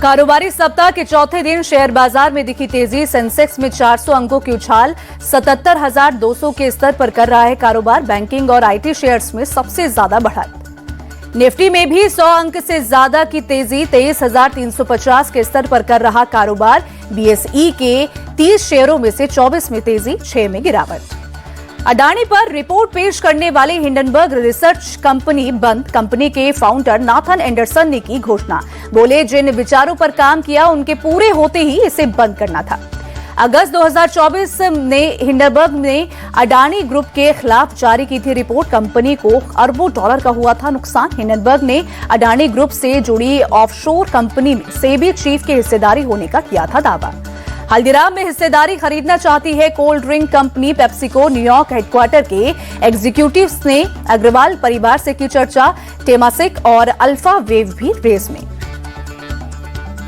कारोबारी सप्ताह के चौथे दिन शेयर बाजार में दिखी तेजी। सेंसेक्स में 400 अंकों की उछाल 77,200 के स्तर पर कर रहा है कारोबार। बैंकिंग और आईटी शेयर्स में सबसे ज्यादा बढ़त। निफ्टी में भी 100 अंक से ज्यादा की तेजी, 23,350 के स्तर पर कर रहा कारोबार। बीएसई के 30 शेयरों में से 24 में तेजी, 6 में गिरावट। अडानी पर रिपोर्ट पेश करने वाली हिंडनबर्ग रिसर्च कंपनी बंद। कंपनी के फाउंडर नाथन एंडरसन ने की घोषणा। बोले, जिन विचारों पर काम किया उनके पूरे होते ही इसे बंद करना था। अगस्त 2024 में हिंडनबर्ग ने अडानी ग्रुप के खिलाफ जारी की थी रिपोर्ट। कंपनी को अरबों डॉलर का हुआ था नुकसान। हिंडनबर्ग ने अडानी ग्रुप से जुड़ी ऑफशोर कंपनी में सेबी चीफ के हिस्सेदारी होने का किया था दावा। हल्दीराम में हिस्सेदारी खरीदना चाहती है cold drink company PepsiCo. New York headquarter के एग्जीक्यूटिव्स ने अग्रवाल परिवार से की चर्चा। टेमासिक और अल्फा वेव भी रेस में।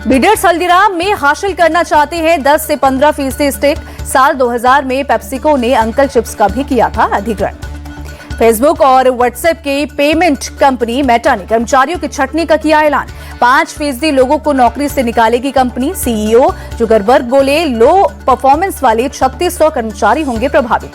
बिडर्स हल्दीराम में हासिल करना चाहते हैं 10 से 15% स्टेक। साल 2000 में पेप्सिको ने अंकल चिप्स का भी किया था अधिग्रहण। फेसबुक और व्हाट्सएप की पेमेंट कंपनी मेटा ने कर्मचारियों की छंटनी का किया ऐलान। 5% लोगों को नौकरी से निकालेगी कंपनी। सीईओ जुकरबर्ग बोले, लो परफॉर्मेंस वाले 3600 कर्मचारी होंगे प्रभावित।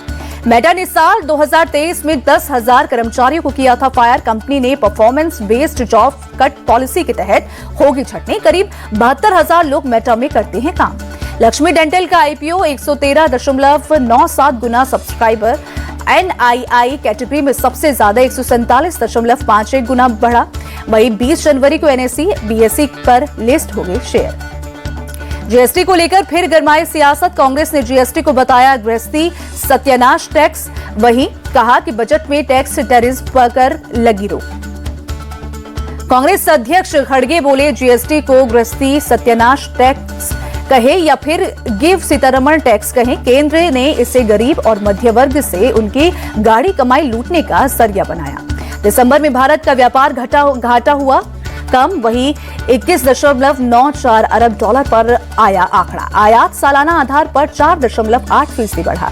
मेटा ने साल 2023 में 10,000 कर्मचारियों को किया था फायर। कंपनी ने performance based job cut policy के तहत होगी छंटनी। करीब 72,000 लोग मेटा में करते हैं काम। लक्ष्मी डेंटल का आईपीओ 113.97 गुना सब्सक्राइबर। एनआईआई कैटेगरी में सबसे ज्यादा 147.51 गुना बढ़ा। वहीं 20 जनवरी को एनएसई बीएसई पर लिस्ट हो गए शेयर। जीएसटी को लेकर फिर गरमाई सियासत। कांग्रेस ने जीएसटी को बताया गृहस्थी सत्यानाश टैक्स। वहीं कहा कि बजट में टैक्स टेरिफ पर लगी रोक। कांग्रेस अध्यक्ष खड़गे बोले, जीएसटी को गृहस्थी सत्यानाश टैक्स कहे या फिर गिव सीतारमण टैक्स कहें, केंद्र ने इसे गरीब और मध्य वर्ग से उनकी गाढ़ी कमाई लूटने का जरिया बनाया। दिसंबर में भारत का व्यापार घाटा हुआ कम। वहीं 21.94 अरब डॉलर पर आया आंकड़ा। आयात सालाना आधार पर 4.8% बढ़ा।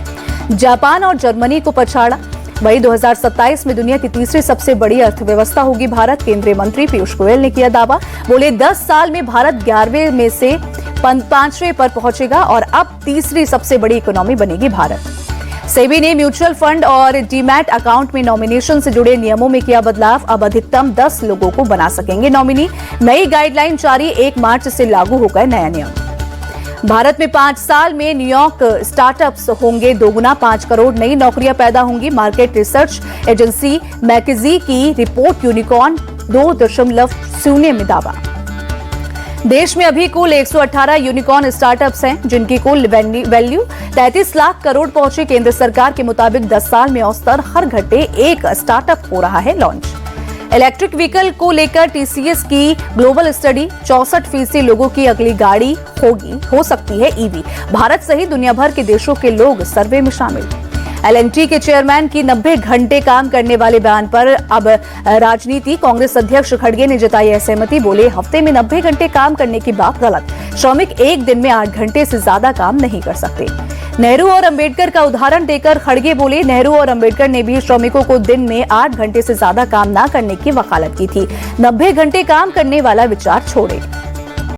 जापान और जर्मनी को पछाड़ा। वहीं 2027 में दुनिया की तीसरी सबसे बड़ी अर्थव्यवस्था होगी भारत। केंद्रीय मंत्री पीयूष गोयल ने किया दावा। बोले, 10 साल में भारत 11वें में से 5वें पर पहुंचेगा और अब तीसरी सबसे बड़ी इकोनॉमी बनेगी भारत। सेबी ने म्यूचुअल फंड और डीमैट अकाउंट में नॉमिनेशन से जुड़े नियमों में किया बदलाव। अब अधिकतम 10 लोगों को बना सकेंगे नॉमिनी। नई गाइडलाइन जारी, 1 मार्च से लागू होगा नया नियम। भारत में 5 साल में न्यूयॉर्क स्टार्टअप्स होंगे दोगुना। 5 करोड़ नई नौकरियां पैदा होंगी। मार्केट रिसर्च एजेंसी मैकिजी की रिपोर्ट यूनिकॉर्न 2.0 में दावा। देश में अभी कुल 118 यूनिकॉर्न स्टार्टअप्स हैं, जिनकी कुल वैल्यू 33 लाख करोड़ पहुंची। केंद्र सरकार के मुताबिक 10 साल में औसतन हर घंटे एक स्टार्टअप हो रहा है लॉन्च। इलेक्ट्रिक व्हीकल को लेकर टीसीएस की ग्लोबल स्टडी, 64% लोगों की अगली गाड़ी हो सकती है ईवी। भारत सहित दुनिया भर के देशों के लोग सर्वे में शामिल। एलएनटी के चेयरमैन की 90 घंटे काम करने वाले बयान पर अब राजनीति। कांग्रेस अध्यक्ष खड़गे ने जताई असहमति। बोले, हफ्ते में 90 घंटे काम करने की बात गलत। श्रमिक एक दिन में 8 घंटे से ज्यादा काम नहीं कर सकते। नेहरू और अंबेडकर का उदाहरण देकर खड़गे बोले, नेहरू और अंबेडकर ने भी श्रमिकों को दिन में 8 घंटे से ज्यादा काम न करने की वकालत की थी। 90 घंटे काम करने वाला विचार छोड़े।